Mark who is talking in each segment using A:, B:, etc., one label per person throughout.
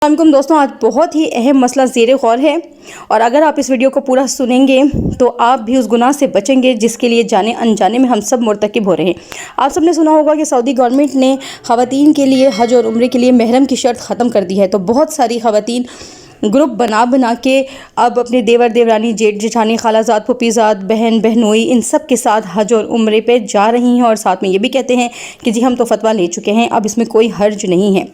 A: अस्सलाम वालेकुम दोस्तों, आज बहुत ही अहम मसला ज़ेर गौर है और अगर आप इस वीडियो को पूरा सुनेंगे तो आप भी उस गुनाह से बचेंगे जिसके लिए जाने अनजाने में हम सब मुर्तकिब हो रहे हैं। आप सब ने सुना होगा कि सऊदी गवर्नमेंट ने ख़वातीन के लिए हज और उम्रे के लिए महरम की शर्त ख़त्म कर दी है। तो बहुत सारी ख़वातीन ग्रुप बना के अब अपने देवर देवरानी, जेठ जेठानी, खालाजाद, फुफीजाद, बहन बहनोई इन सब के साथ हज और उम्रे पे जा रही हैं और साथ में ये भी कहते हैं कि जी हम तो फतवा ले चुके हैं, अब इसमें कोई हर्ज नहीं है।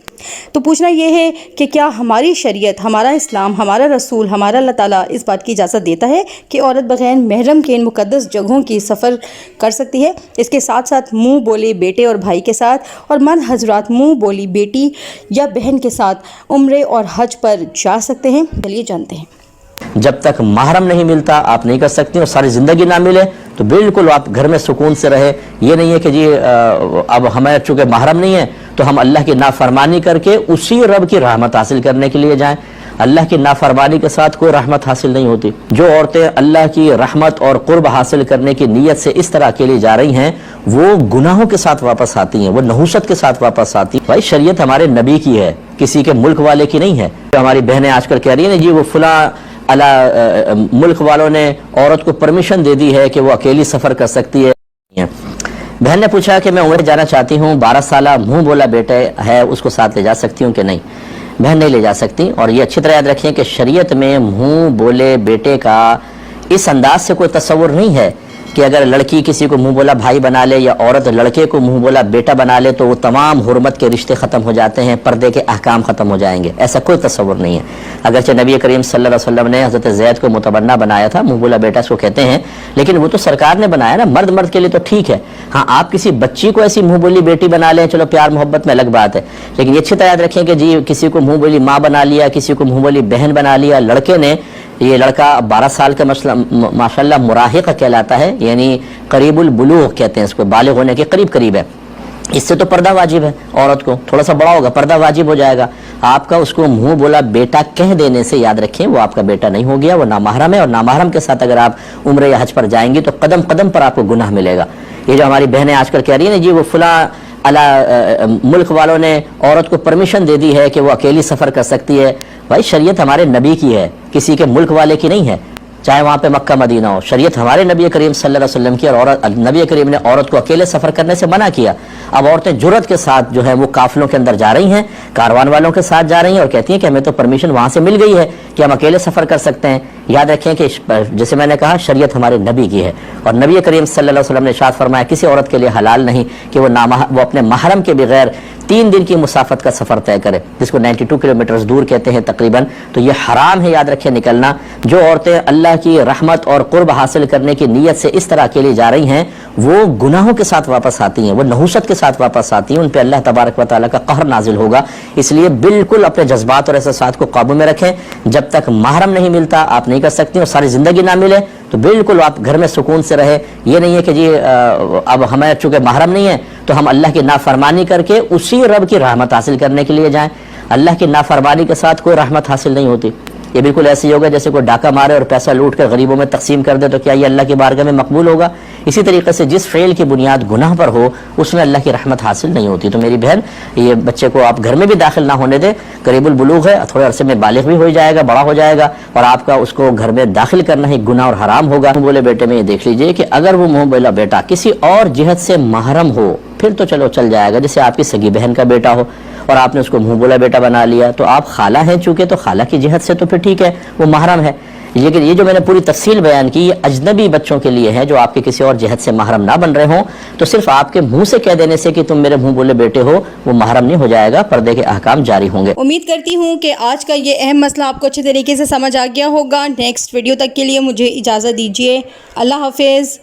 A: तो पूछना ये है कि क्या हमारी शरीयत, हमारा इस्लाम, हमारा रसूल, हमारा अल्लाह ताला इस बात की इजाज़त देता है कि औरत बग़ैर महरम के इन मुक़द्दस जगहों की सफ़र कर सकती है? इसके साथ साथ मुँह बोले बेटे और भाई के साथ और मर्द हजरात मुँह बोली बेटी या बहन के साथ उम्रे और हज पर जा सकते हैं। चलिए जानते हैं।
B: जब तक महरम नहीं मिलता आप नहीं कर सकती, और सारी ज़िंदगी ना मिले तो बिल्कुल आप घर में सुकून से रहे। ये नहीं है कि जी अब हमें चूँकि महरम नहीं है तो हम अल्लाह की नाफरमानी करके उसी रब की रहमत हासिल करने के लिए जाएं। अल्लाह की नाफरमानी के साथ कोई रहमत हासिल नहीं होती। जो औरतें अल्लाह की रहमत और कुर्ब हासिल करने की नीयत से इस तरह अकेली जा रही हैं वो गुनाहों के साथ वापस आती हैं, वो नहुसत के साथ वापस आती हैं। भाई शरीयत हमारे नबी की है, किसी के मुल्क वाले की नहीं है। तो हमारी बहनें आजकल कह रही है ना जी वो फला मुल्क वालों ने औरत को परमिशन दे दी है कि वो अकेली सफ़र कर सकती है। बहन ने पूछा कि मैं उम्र जाना चाहती हूँ, 12 साल मुँह बोला बेटे है, उसको साथ ले जा सकती हूँ कि नहीं? बहन नहीं ले जा सकती। और ये अच्छी तरह याद रखें कि शरीयत में मुँह बोले बेटे का इस अंदाज से कोई तस्वुर नहीं है कि अगर लड़की किसी को मुँह बोला भाई बना ले या औरत लड़के को मुँह बोला बेटा बना ले तो वो तमाम हुर्मत के रिश्ते ख़त्म हो जाते हैं, पर्दे के अहकाम ख़त्म हो जाएंगे। ऐसा कोई तस्वुर नहीं है। अगरचे नबी करीम सल्लल्लाहु अलैहि वसल्लम ने हज़रत ज़ैद को मुतबन्ना बनाया था, मुँह बोला बेटा इसको कहते हैं, लेकिन वो तो सरकार ने बनाया ना, मर्द मर्द के लिए तो ठीक है। हाँ, आप किसी बच्ची को ऐसी मुँह बोली बेटी बना लें, चलो प्यार मोहब्बत में अलग बात है, लेकिन ये अच्छी तरह याद रखें कि जी किसी को मुँह बोली माँ बना लिया, किसी को मुँह बोली बहन बना लिया, लड़के ने, ये लड़का 12 साल का माशाल्लाह मुराहिक कहलाता है, यानी करीबुल बुलूग कहते हैं इसको, बालिग होने के करीब है। इससे तो पर्दा वाजिब है, औरत को थोड़ा सा बड़ा होगा पर्दा वाजिब हो जाएगा। आपका उसको मुंह बोला बेटा कह देने से याद रखें वो आपका बेटा नहीं हो गया, वो नामहरम है। और नामहरम के साथ अगर आप उम्रे या हज पर जाएंगी तो कदम कदम पर आपको गुनाह मिलेगा। ये जो हमारी बहनें आजकल कह रही है ना जी वो फला मुल्क वालों ने औरत को परमिशन दे दी है कि वो अकेली सफ़र कर सकती है। भाई शरीयत हमारे नबी की है, किसी के मुल्क वाले की नहीं है, चाहे वहाँ पे मक्का मदीना हो। शरीयत हमारे नबी करीम सल्लल्लाहु अलैहि वसल्लम की, और नबी करीम ने औरत को अकेले सफ़र करने से मना किया। अब औरतें जुर्रत के साथ जो है वो काफिलों के अंदर जा रही हैं, कारवान वालों के साथ जा रही हैं और कहती हैं कि हमें तो परमिशन वहाँ से मिल गई है कि हम अकेले सफ़र कर सकते हैं। याद रखें कि जैसे मैंने कहा शरीयत हमारे नबी की है और नबी करीम सल्लल्लाहु अलैहि वसल्लम ने इरशाद फरमाया किसी औरत के लिए हलाल नहीं कि वो अपने महरम के बगैर 3 दिन की मुसाफत का सफ़र तय करे, जिसको 92 किलोमीटर दूर कहते हैं तकरीबन। तो ये हराम है, याद रखें, निकलना। जो औरतें अल्लाह की रहमत और कुर्ब हासिल करने की नीयत से इस तरह अकेली जा रही हैं वो गुनाहों के साथ वापस आती हैं, वो नहुसत के साथ वापस आती हैं, उन पर अल्लाह तबारक व तआला का कहर नाजिल होगा। इसलिए बिल्कुल अपने जज्बात और एहसासात को काबू में रखें। जब तक महरम नहीं मिलता आप नहीं कर सकती, और सारी ज़िंदगी ना मिले तो बिल्कुल आप घर में सुकून से रहे। ये नहीं है कि जी अब हमें चूँकि महरम नहीं है तो हम अल्लाह की नाफरमानी करके उसी रब की रहमत हासिल करने के लिए जाएं। अल्लाह की नाफरमानी के साथ कोई रहमत हासिल नहीं होती। ये बिल्कुल ऐसे ही होगा जैसे कोई डाका मारे और पैसा लूट कर गरीबों में तकसीम कर दे, तो क्या ये अल्लाह की बारगाह में मकबूल होगा? इसी तरीके से जिस फेल की बुनियाद गुनाह पर हो उसमें अल्लाह की रहमत हासिल नहीं होती। तो मेरी बहन, ये बच्चे को आप घर में भी दाखिल ना होने दे, करीबुल बुलूग है, थोड़े अरसे में बालिग भी हो जाएगा, बड़ा हो जाएगा, और आपका उसको घर में दाखिल करना ही गुनाह और हराम होगा। मुँह बोले बेटे में ये देख लीजिए कि अगर वो मुँह बोला बेटा किसी और जिहत से महरम हो फिर तो चलो चल जाएगा, जैसे आपकी सगी बहन का बेटा हो और आपने उसको मुँह बोला बेटा बना लिया तो आप खाला हैं चूँकि, तो खाला की जिहत से तो फिर ठीक है, वो महरम है। लेकिन ये जो मैंने पूरी तफसील बयान की ये अजनबी बच्चों के लिए है जो आपके किसी और जिहत से महरम ना बन रहे हों। तो सिर्फ आपके मुंह से कह देने से कि तुम मेरे मुंह बोले बेटे हो वो महरम नहीं हो जाएगा, पर्दे के अहकाम जारी होंगे।
A: उम्मीद करती हूँ कि आज का ये अहम मसला आपको अच्छे तरीके से समझ आ गया होगा। नेक्स्ट वीडियो तक के लिए मुझे इजाज़त दीजिए। अल्लाह हाफिज़।